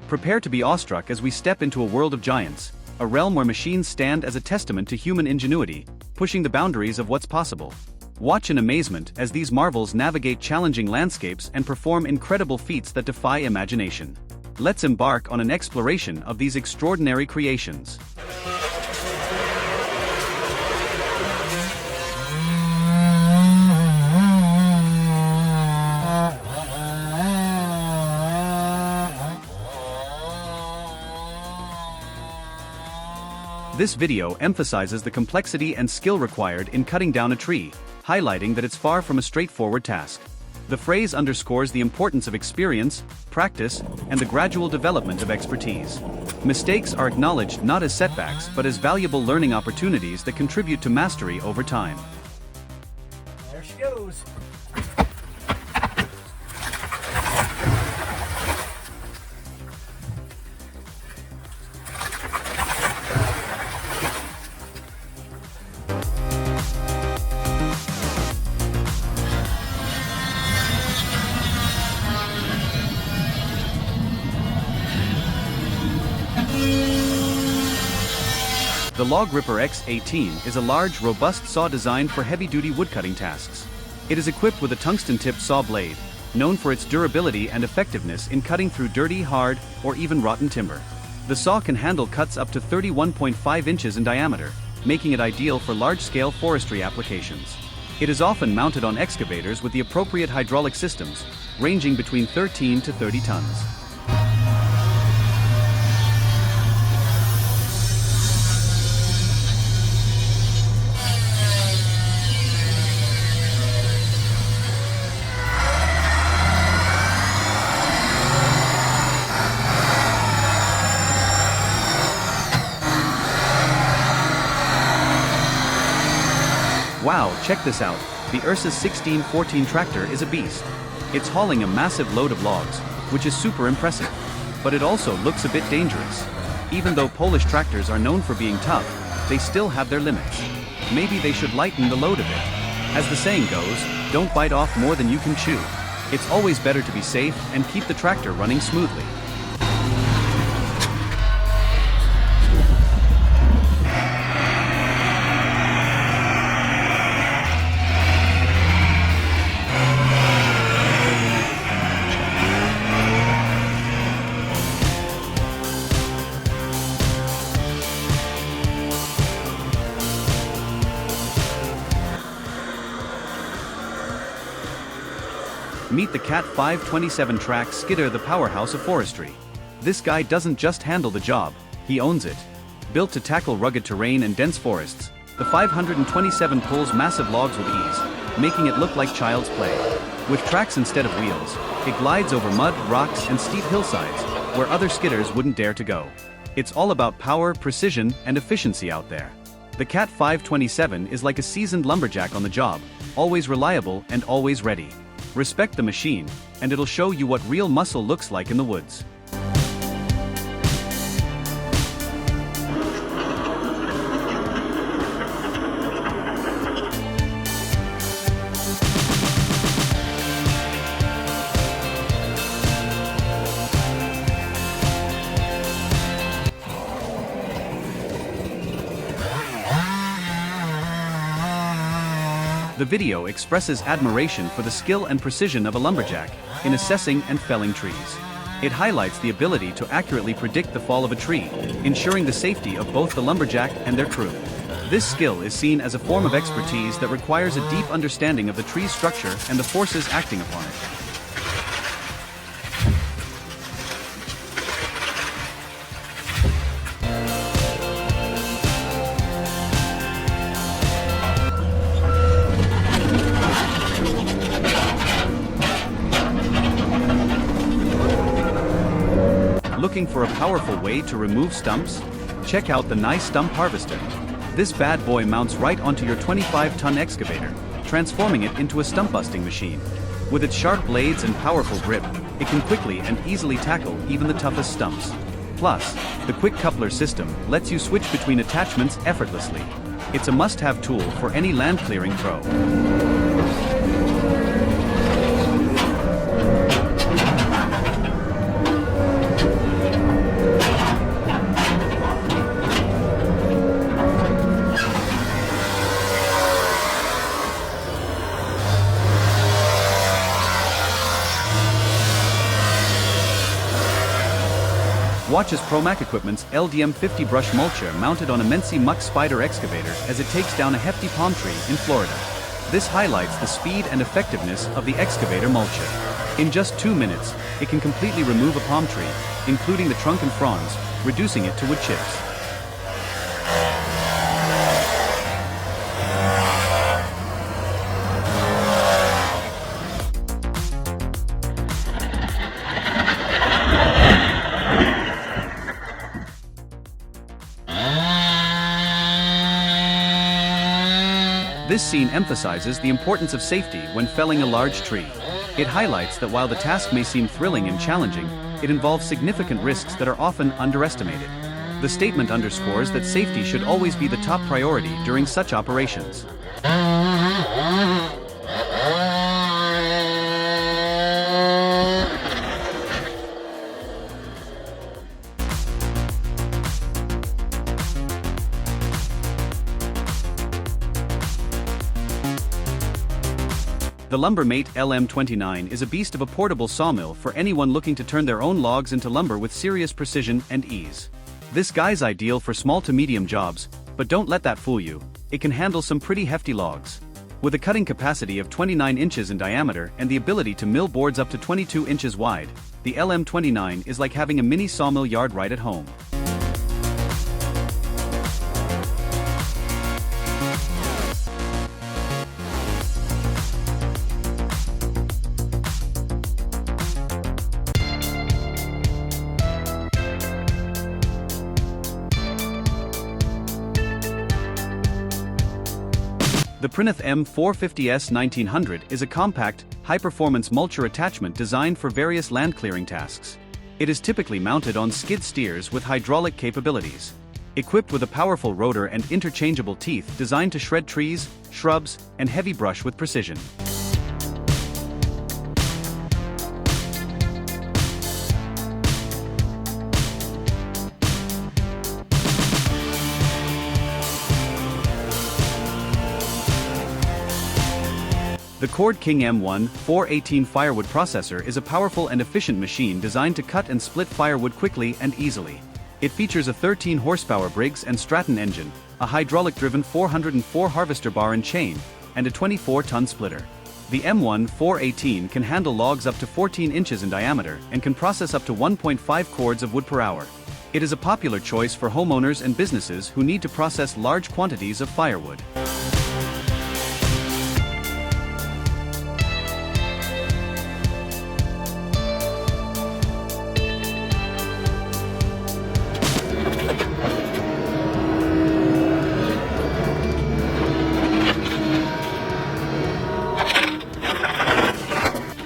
Prepare to be awestruck as we step into a world of giants, a realm where machines stand as a testament to human ingenuity, pushing the boundaries of what's possible. Watch in amazement as these marvels navigate challenging landscapes and perform incredible feats that defy imagination. Let's embark on an exploration of these extraordinary creations. This video emphasizes the complexity and skill required in cutting down a tree, highlighting that it's far from a straightforward task. The phrase underscores the importance of experience, practice, and the gradual development of expertise. Mistakes are acknowledged not as setbacks but as valuable learning opportunities that contribute to mastery over time. There she goes. The Log Ripper X18 is a large, robust saw designed for heavy-duty woodcutting tasks. It is equipped with a tungsten-tipped saw blade, known for its durability and effectiveness in cutting through dirty, hard, or even rotten timber. The saw can handle cuts up to 31.5 inches in diameter, making it ideal for large-scale forestry applications. It is often mounted on excavators with the appropriate hydraulic systems, ranging between 13 to 30 tons. Wow, check this out, the Ursus 1614 tractor is a beast. It's hauling a massive load of logs, which is super impressive. But it also looks a bit dangerous. Even though Polish tractors are known for being tough, they still have their limits. Maybe they should lighten the load a bit. As the saying goes, don't bite off more than you can chew. It's always better to be safe and keep the tractor running smoothly. Meet the Cat 527 track skidder, the powerhouse of forestry. This guy doesn't just handle the job, he owns it. Built to tackle rugged terrain and dense forests, the 527 pulls massive logs with ease, making it look like child's play. With tracks instead of wheels, it glides over mud, rocks, and steep hillsides, where other skidders wouldn't dare to go. It's all about power, precision, and efficiency out there. The Cat 527 is like a seasoned lumberjack on the job, always reliable and always ready. Respect the machine, and it'll show you what real muscle looks like in the woods. The video expresses admiration for the skill and precision of a lumberjack in assessing and felling trees. It highlights the ability to accurately predict the fall of a tree, ensuring the safety of both the lumberjack and their crew. This skill is seen as a form of expertise that requires a deep understanding of the tree's structure and the forces acting upon it. Looking for a powerful way to remove stumps? Check out the nice stump harvester. This bad boy mounts right onto your 25-ton excavator, transforming it into a stump busting machine. With its sharp blades and powerful grip, it can quickly and easily tackle even the toughest stumps. Plus, the quick coupler system lets you switch between attachments effortlessly. It's a must-have tool for any land clearing pro. Watch as Promac Equipment's LDM50 brush mulcher mounted on a Mency Muck Spider excavator as it takes down a hefty palm tree in Florida. This highlights the speed and effectiveness of the excavator mulcher. In just 2 minutes, it can completely remove a palm tree, including the trunk and fronds, reducing it to wood chips. This scene emphasizes the importance of safety when felling a large tree. It highlights that while the task may seem thrilling and challenging, it involves significant risks that are often underestimated. The statement underscores that safety should always be the top priority during such operations. The Lumbermate LM29 is a beast of a portable sawmill for anyone looking to turn their own logs into lumber with serious precision and ease. This guy's ideal for small to medium jobs, but don't let that fool you, it can handle some pretty hefty logs. With a cutting capacity of 29 inches in diameter and the ability to mill boards up to 22 inches wide, the LM29 is like having a mini sawmill yard right at home. The Prinith M450S 1900 is a compact, high-performance mulcher attachment designed for various land clearing tasks. It is typically mounted on skid steers with hydraulic capabilities. Equipped with a powerful rotor and interchangeable teeth designed to shred trees, shrubs, and heavy brush with precision. The Cord King M1 418 Firewood processor is a powerful and efficient machine designed to cut and split firewood quickly and easily. It features a 13 horsepower Briggs & Stratton engine, a hydraulic-driven 404 harvester bar and chain, and a 24-ton splitter. The M1 418 can handle logs up to 14 inches in diameter and can process up to 1.5 cords of wood per hour. It is a popular choice for homeowners and businesses who need to process large quantities of firewood.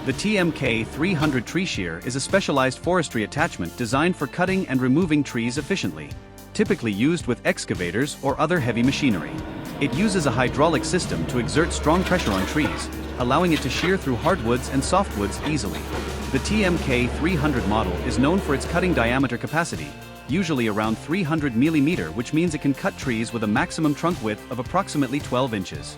The TMK 300 tree shear is a specialized forestry attachment designed for cutting and removing trees efficiently. Typically used with excavators or other heavy machinery. It uses a hydraulic system to exert strong pressure on trees, allowing it to shear through hardwoods and softwoods easily. The TMK 300 model is known for its cutting diameter capacity, usually around 300 mm, which means it can cut trees with a maximum trunk width of approximately 12 inches.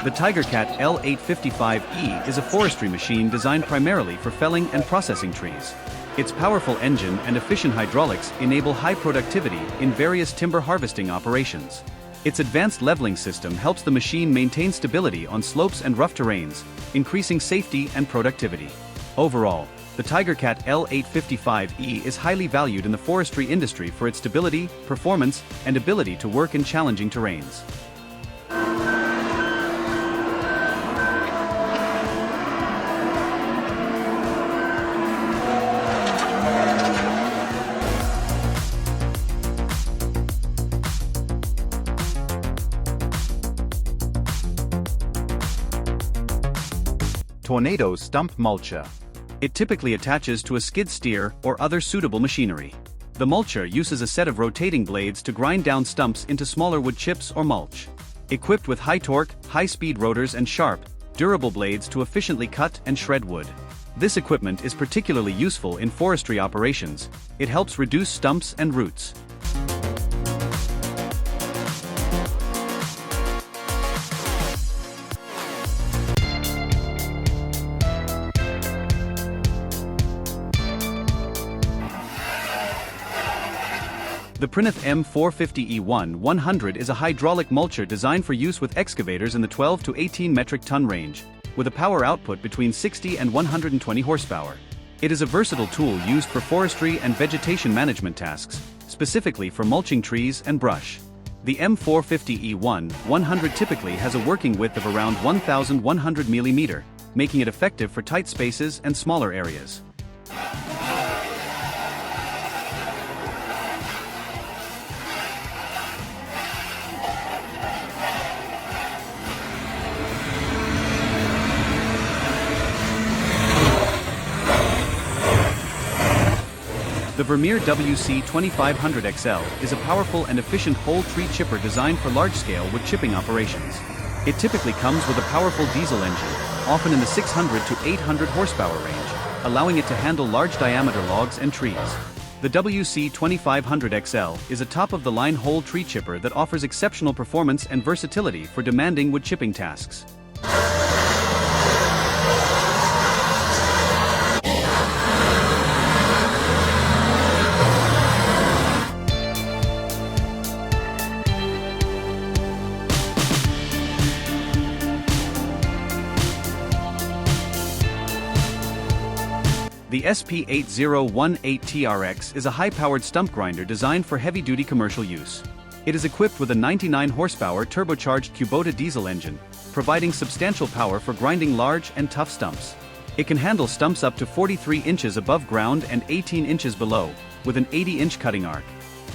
The Tigercat L855E is a forestry machine designed primarily for felling and processing trees. Its powerful engine and efficient hydraulics enable high productivity in various timber harvesting operations. Its advanced leveling system helps the machine maintain stability on slopes and rough terrains, increasing safety and productivity. Overall, the Tigercat L855E is highly valued in the forestry industry for its stability, performance, and ability to work in challenging terrains. Tornado Stump Mulcher. It typically attaches to a skid steer or other suitable machinery. The mulcher uses a set of rotating blades to grind down stumps into smaller wood chips or mulch. Equipped with high torque, high-speed rotors and sharp, durable blades to efficiently cut and shred wood. This equipment is particularly useful in forestry operations. It helps reduce stumps and roots. The Prinith M450E1-100 is a hydraulic mulcher designed for use with excavators in the 12 to 18 metric ton range, with a power output between 60 and 120 horsepower. It is a versatile tool used for forestry and vegetation management tasks, specifically for mulching trees and brush. The M450E1-100 typically has a working width of around 1,100 mm, making it effective for tight spaces and smaller areas. The Vermeer WC2500XL is a powerful and efficient whole tree chipper designed for large-scale wood chipping operations. It typically comes with a powerful diesel engine, often in the 600 to 800 horsepower range, allowing it to handle large-diameter logs and trees. The WC2500XL is a top-of-the-line whole tree chipper that offers exceptional performance and versatility for demanding wood chipping tasks. The SP8018TRX is a high-powered stump grinder designed for heavy-duty commercial use. It is equipped with a 99 horsepower turbocharged Kubota diesel engine, providing substantial power for grinding large and tough stumps. It can handle stumps up to 43 inches above ground and 18 inches below, with an 80-inch cutting arc.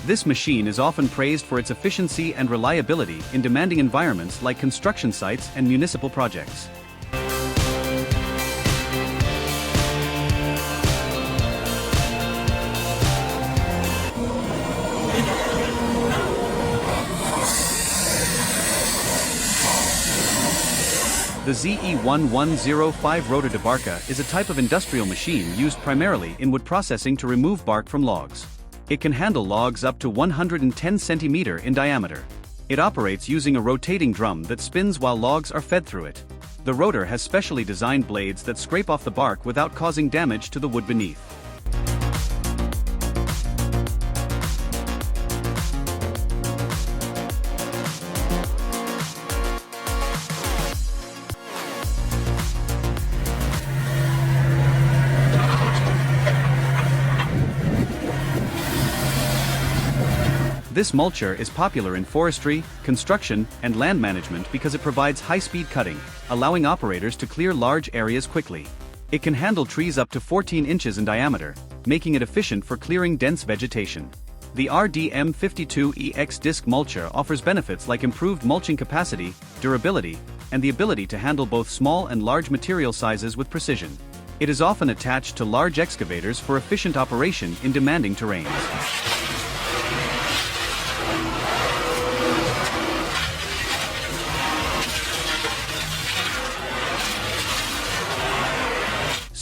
This machine is often praised for its efficiency and reliability in demanding environments like construction sites and municipal projects. The ZE1105 rotor-debarca is a type of industrial machine used primarily in wood processing to remove bark from logs. It can handle logs up to 110 cm in diameter. It operates using a rotating drum that spins while logs are fed through it. The rotor has specially designed blades that scrape off the bark without causing damage to the wood beneath. This mulcher is popular in forestry, construction, and land management because it provides high-speed cutting, allowing operators to clear large areas quickly. It can handle trees up to 14 inches in diameter, making it efficient for clearing dense vegetation. The RDM52EX disc mulcher offers benefits like improved mulching capacity, durability, and the ability to handle both small and large material sizes with precision. It is often attached to large excavators for efficient operation in demanding terrains.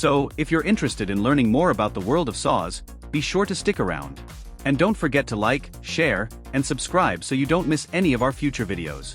So, if you're interested in learning more about the world of saws, be sure to stick around. And don't forget to like, share, and subscribe so you don't miss any of our future videos.